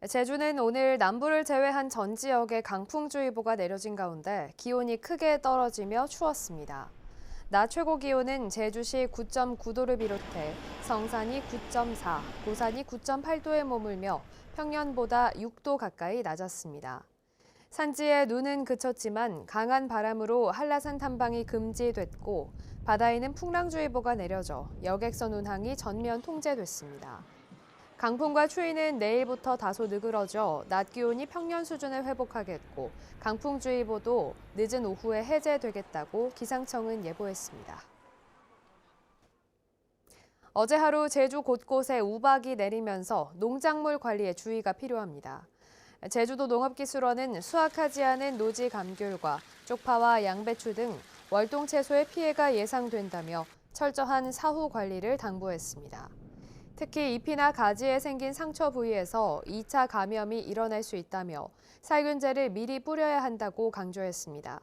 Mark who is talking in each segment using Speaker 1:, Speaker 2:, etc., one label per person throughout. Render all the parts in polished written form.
Speaker 1: 제주는 오늘 남부를 제외한 전 지역에 강풍주의보가 내려진 가운데 기온이 크게 떨어지며 추웠습니다. 낮 최고 기온은 제주시 9.9도를 비롯해 성산이 9.4, 고산이 9.8도에 머물며 평년보다 6도 가까이 낮았습니다. 산지에 눈은 그쳤지만 강한 바람으로 한라산 탐방이 금지됐고 바다에는 풍랑주의보가 내려져 여객선 운항이 전면 통제됐습니다. 강풍과 추위는 내일부터 다소 느그러져 낮 기온이 평년 수준에 회복하겠고 강풍주의보도 늦은 오후에 해제되겠다고 기상청은 예보했습니다. 어제 하루 제주 곳곳에 우박이 내리면서 농작물 관리에 주의가 필요합니다. 제주도 농업기술원은 수확하지 않은 노지 감귤과 쪽파와 양배추 등 월동 채소의 피해가 예상된다며 철저한 사후 관리를 당부했습니다. 특히 잎이나 가지에 생긴 상처 부위에서 2차 감염이 일어날 수 있다며 살균제를 미리 뿌려야 한다고 강조했습니다.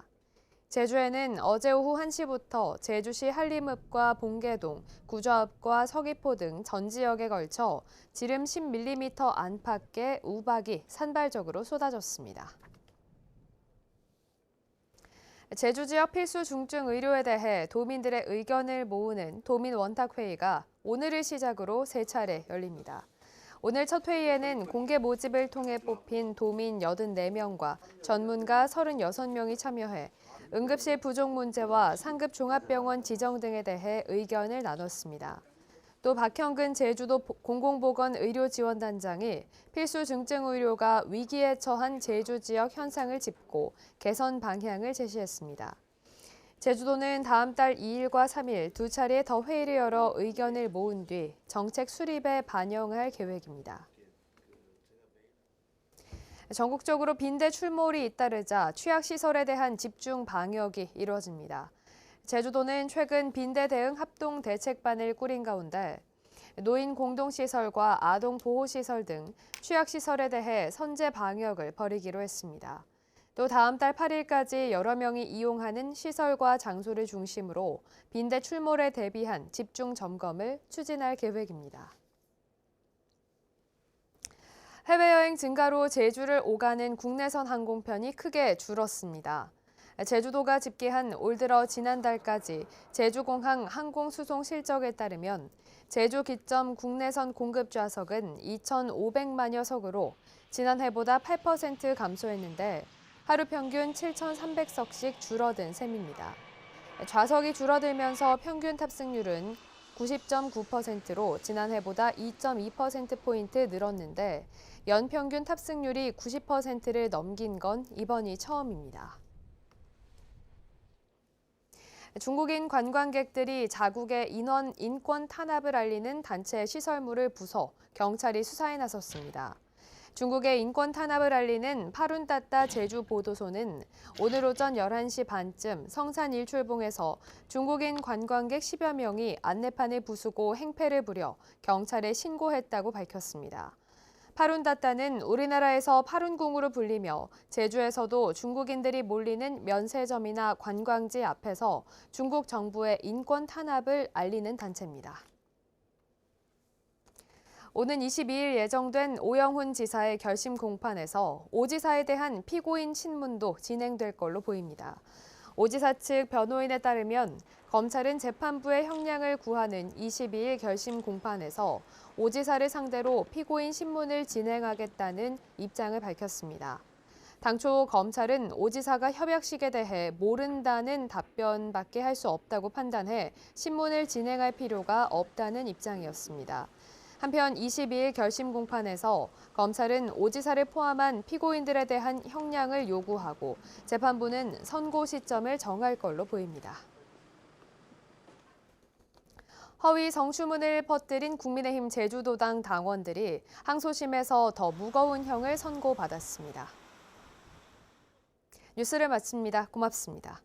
Speaker 1: 제주에는 어제 오후 1시부터 제주시 한림읍과 봉계동, 구좌읍과 서귀포 등 전 지역에 걸쳐 지름 10mm 안팎의 우박이 산발적으로 쏟아졌습니다. 제주 지역 필수 중증 의료에 대해 도민들의 의견을 모으는 도민 원탁회의가 오늘을 시작으로 3차례 열립니다. 오늘 첫 회의에는 공개 모집을 통해 뽑힌 도민 84명과 전문가 36명이 참여해 응급실 부족 문제와 상급 종합병원 지정 등에 대해 의견을 나눴습니다. 또 박형근 제주도 공공보건의료지원단장이 필수 중증 의료가 위기에 처한 제주 지역 현상을 짚고 개선 방향을 제시했습니다. 제주도는 다음 달 2일과 3일 2차례 더 회의를 열어 의견을 모은 뒤 정책 수립에 반영할 계획입니다. 전국적으로 빈대 출몰이 잇따르자 취약시설에 대한 집중 방역이 이루어집니다. 제주도는 최근 빈대 대응 합동 대책반을 꾸린 가운데 노인 공동시설과 아동 보호시설 등 취약시설에 대해 선제 방역을 벌이기로 했습니다. 또 다음 달 8일까지 여러 명이 이용하는 시설과 장소를 중심으로 빈대 출몰에 대비한 집중 점검을 추진할 계획입니다. 해외여행 증가로 제주를 오가는 국내선 항공편이 크게 줄었습니다. 제주도가 집계한 올 들어 지난달까지 제주공항 항공수송 실적에 따르면 제주 기점 국내선 공급 좌석은 2,500만여 석으로 지난해보다 8% 감소했는데 하루 평균 7,300석씩 줄어든 셈입니다. 좌석이 줄어들면서 평균 탑승률은 90.9%로 지난해보다 2.2%포인트 늘었는데 연평균 탑승률이 90%를 넘긴 건 이번이 처음입니다. 중국인 관광객들이 자국의 인권 탄압을 알리는 단체 시설물을 부숴 경찰이 수사에 나섰습니다. 중국의 인권 탄압을 알리는 파룬따따 제주 보도소는 오늘 오전 11시 반쯤 성산 일출봉에서 중국인 관광객 10여 명이 안내판을 부수고 행패를 부려 경찰에 신고했다고 밝혔습니다. 파룬따따는 우리나라에서 파룬궁으로 불리며 제주에서도 중국인들이 몰리는 면세점이나 관광지 앞에서 중국 정부의 인권 탄압을 알리는 단체입니다. 오는 22일 예정된 오영훈 지사의 결심 공판에서 오 지사에 대한 피고인 신문도 진행될 걸로 보입니다. 오 지사 측 변호인에 따르면 검찰은 재판부의 형량을 구하는 22일 결심 공판에서 오 지사를 상대로 피고인 신문을 진행하겠다는 입장을 밝혔습니다. 당초 검찰은 오 지사가 협약식에 대해 모른다는 답변밖에 할 수 없다고 판단해 신문을 진행할 필요가 없다는 입장이었습니다. 한편 22일 결심 공판에서 검찰은 오 지사를 포함한 피고인들에 대한 형량을 요구하고 재판부는 선고 시점을 정할 걸로 보입니다. 허위 성추문을 퍼뜨린 국민의힘 제주도당 당원들이 항소심에서 더 무거운 형을 선고받았습니다. 뉴스를 마칩니다. 고맙습니다.